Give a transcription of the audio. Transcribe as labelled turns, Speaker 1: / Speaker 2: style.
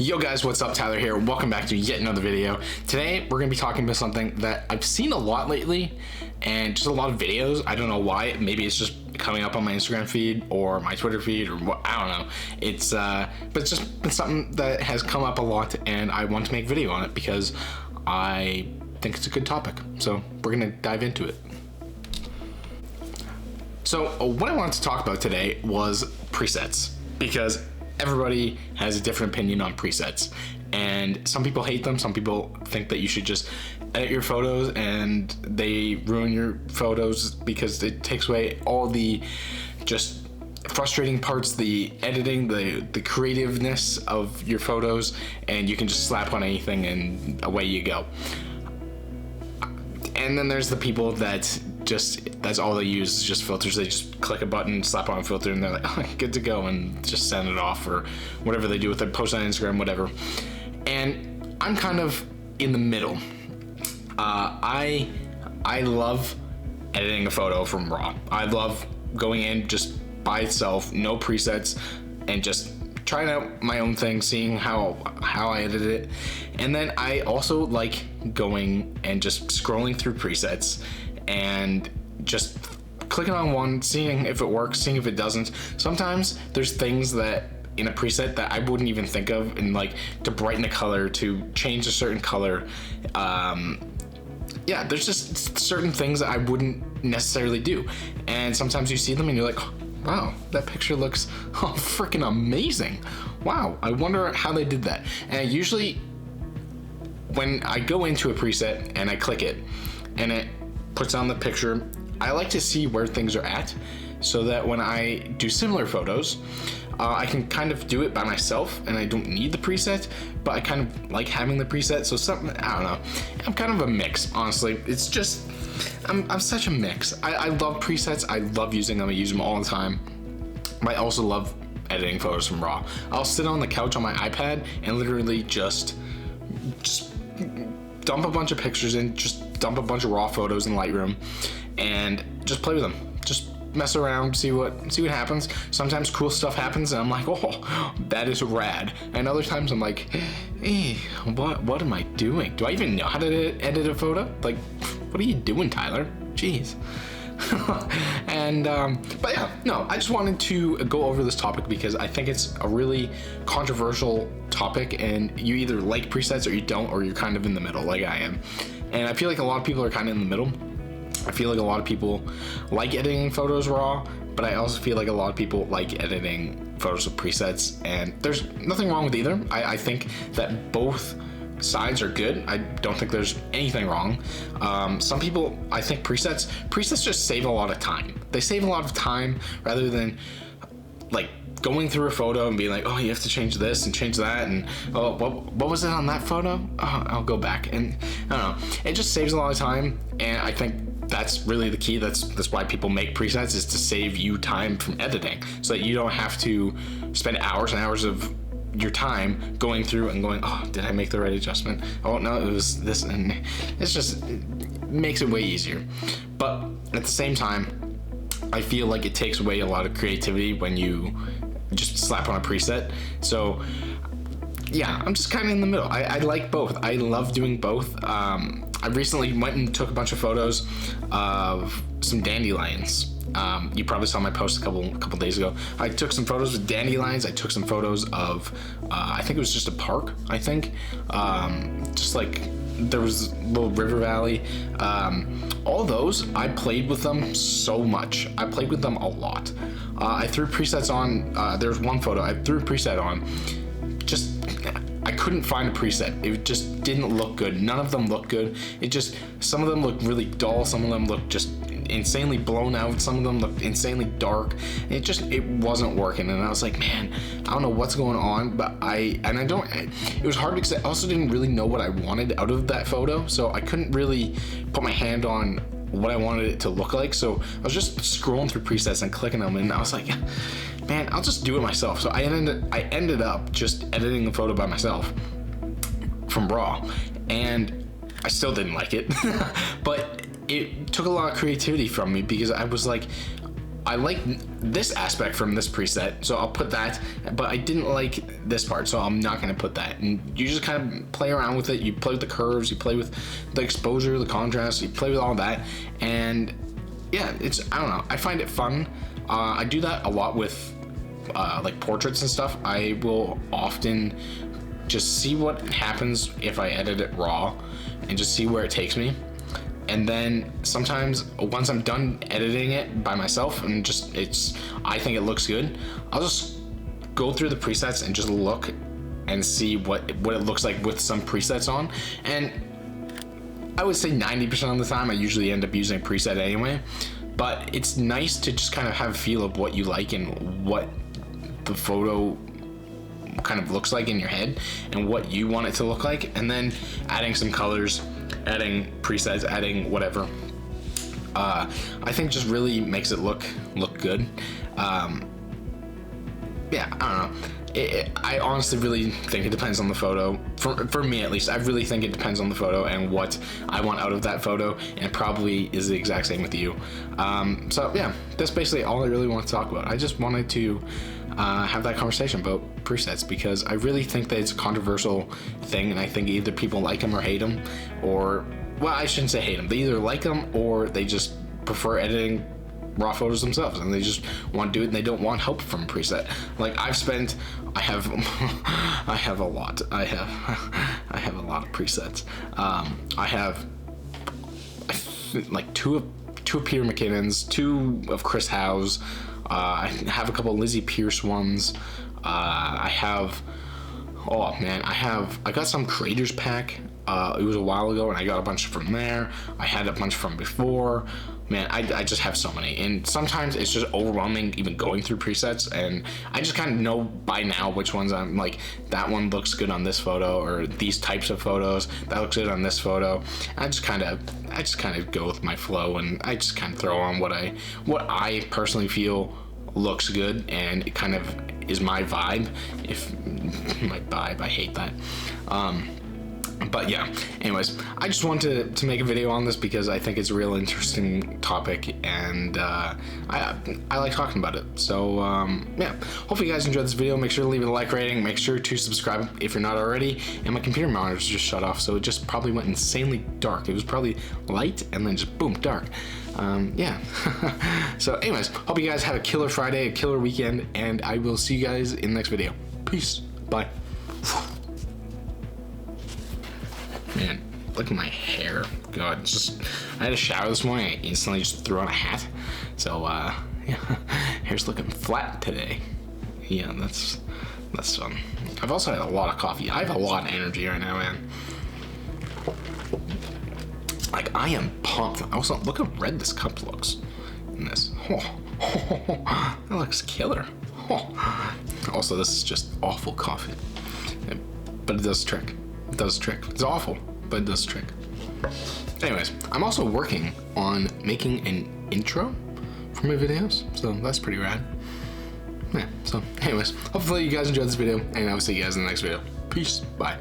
Speaker 1: Yo guys, what's up? Tyler here. Welcome back to yet another video. Today we're going to be talking about something that I've seen a lot lately and just a lot of videos. I don't know why. Maybe it's just coming up on my Instagram feed or my Twitter feed or what, I don't know. But it's just been something that has come up a lot and I want to make a video on it because I think it's a good topic. So we're going to dive into it. So what I wanted to talk about today was presets, because everybody has a different opinion on presets, and some people hate them. Some people think that you should just edit your photos and they ruin your photos because it takes away all the just frustrating parts, the editing, the creativeness of your photos, and you can just slap on anything and away you go. And then there's the people that that's all they use is just filters. They just click a button, slap on a filter, and they're like, oh, good to go, and just send it off, or whatever they do with it, post on Instagram, whatever. And I'm kind of in the middle. I love editing a photo from RAW. I love going in just by itself, no presets, and just trying out my own thing, seeing how I edit it. And then I also like going and just scrolling through presets and just clicking on one, seeing if it works, seeing if it doesn't. Sometimes there's things that in a preset that I wouldn't even think of, and like to brighten the color, to change a certain color. Yeah, there's just certain things that I wouldn't necessarily do. And sometimes you see them and you're like, oh, wow, that picture looks freaking amazing. Wow, I wonder how they did that. And usually when I go into a preset and I click it and it puts on the picture, I like to see where things are at so that when I do similar photos, I can kind of do it by myself and I don't need the preset, but I kind of like having the preset. So something, I don't know, I'm kind of a mix, honestly. It's just, I'm such a mix. I love presets. I love using them. I use them all the time. But I also love editing photos from RAW. I'll sit on the couch on my iPad and literally just dump a bunch of pictures in, just dump a bunch of RAW photos in Lightroom and just play with them. Just mess around, see what happens. Sometimes cool stuff happens and I'm like, oh, that is rad. And other times I'm like, hey, what am I doing? Do I even know how to edit a photo? Like, what are you doing, Tyler? Jeez. And but yeah, no, I just wanted to go over this topic because I think it's a really controversial topic, and you either like presets or you don't, or you're kind of in the middle like I am. And I feel like a lot of people are kind of in the middle. I feel like a lot of people like editing photos raw, but I also feel like a lot of people like editing photos with presets, and there's nothing wrong with either. I think that both sides are good. I don't think there's anything wrong. Some people, I think presets just save a lot of time. They save a lot of time rather than like going through a photo and being like, oh, you have to change this and change that, and oh, what was it on that photo? Oh, I'll go back. And I don't know, it just saves a lot of time, and I think that's really the key. That's why people make presets, is to save you time from editing, so that you don't have to spend hours and hours of your time going through and going, oh, did I make the right adjustment? Oh no, it was this, and it makes it way easier. But at the same time, I feel like it takes away a lot of creativity when you just slap on a preset. So yeah, I'm just kind of in the middle. I like both. I love doing both. I recently went and took a bunch of photos of some dandelions. You probably saw my post a couple days ago. I took some photos with dandelions. I took some photos of, I think it was just a park, I think. Just like, there was a little river valley. All those, I played with them so much. I played with them a lot. I threw presets on, there's one photo I threw a preset on. I couldn't find a preset. It just didn't look good. None of them looked good. Some of them looked really dull. Some of them looked just insanely blown out. Some of them looked insanely dark. It wasn't working. And I was like, man, I don't know what's going on, but it was hard because I also didn't really know what I wanted out of that photo. So I couldn't really put my hand on what I wanted it to look like. So I was just scrolling through presets and clicking them, and I was like, man, I'll just do it myself. So I ended up just editing the photo by myself from RAW, and I still didn't like it. But it took a lot of creativity from me, because I was like, I like this aspect from this preset, so I'll put that, but I didn't like this part, so I'm not gonna put that. And you just kind of play around with it. You play with the curves, you play with the exposure, the contrast, you play with all that, and yeah, I don't know, I find it fun. I do that a lot with like portraits and stuff. I will often just see what happens if I edit it raw and just see where it takes me. And then sometimes once I'm done editing it by myself and I think it looks good, I'll just go through the presets and just look and see what it looks like with some presets on. And I would say 90% of the time I usually end up using a preset anyway, but it's nice to just kind of have a feel of what you like and what the photo kind of looks like in your head and what you want it to look like, and then adding some colors, adding presets, adding whatever. I think just really makes it look good. Yeah, I don't know. I honestly really think it depends on the photo. For me at least, I really think it depends on the photo and what I want out of that photo, and it probably is the exact same with you. So yeah, that's basically all I really want to talk about. I just wanted to have that conversation about presets because I really think that it's a controversial thing, and I think either people like them or hate them, or, well, I shouldn't say hate them. They either like them or they just prefer editing raw photos themselves and they just want to do it and they don't want help from a preset. Like I have a lot. I have a lot of presets. I have like two of Peter McKinnon's, two of Chris Howe's. I have a couple of Lizzie Pierce ones. I got some creators pack. It was a while ago and I got a bunch from there. I had a bunch from before. Man, I just have so many, and sometimes it's just overwhelming even going through presets, and I just kind of know by now which ones I'm like, that one looks good on this photo, or these types of photos, that looks good on this photo. I just kind of go with my flow, and I just kind of throw on what I personally feel looks good, and it kind of is my vibe. I hate that. But yeah, anyways, I just wanted to make a video on this because I think it's a real interesting topic, and I like talking about it. So yeah, hopefully you guys enjoyed this video. Make sure to leave a like rating, make sure to subscribe if you're not already. And my computer monitor just shut off, so it just probably went insanely dark. It was probably light and then just boom, dark. Yeah. So anyways, hope you guys have a killer Friday, a killer weekend, and I will see you guys in the next video. Peace. Bye. Man, look at my hair. God, I had a shower this morning. I instantly just threw on a hat. So, yeah, hair's looking flat today. Yeah, that's fun. I've also had a lot of coffee. I have a lot of energy right now, man. Like, I am pumped. Also, look how red this cup looks in this. That looks killer. Also, this is just awful coffee. But it does the trick. It does the trick. It's awful, but it does the trick. Anyways, I'm also working on making an intro for my videos, so that's pretty rad. Yeah, so anyways, hopefully you guys enjoyed this video, and I will see you guys in the next video. Peace. Bye.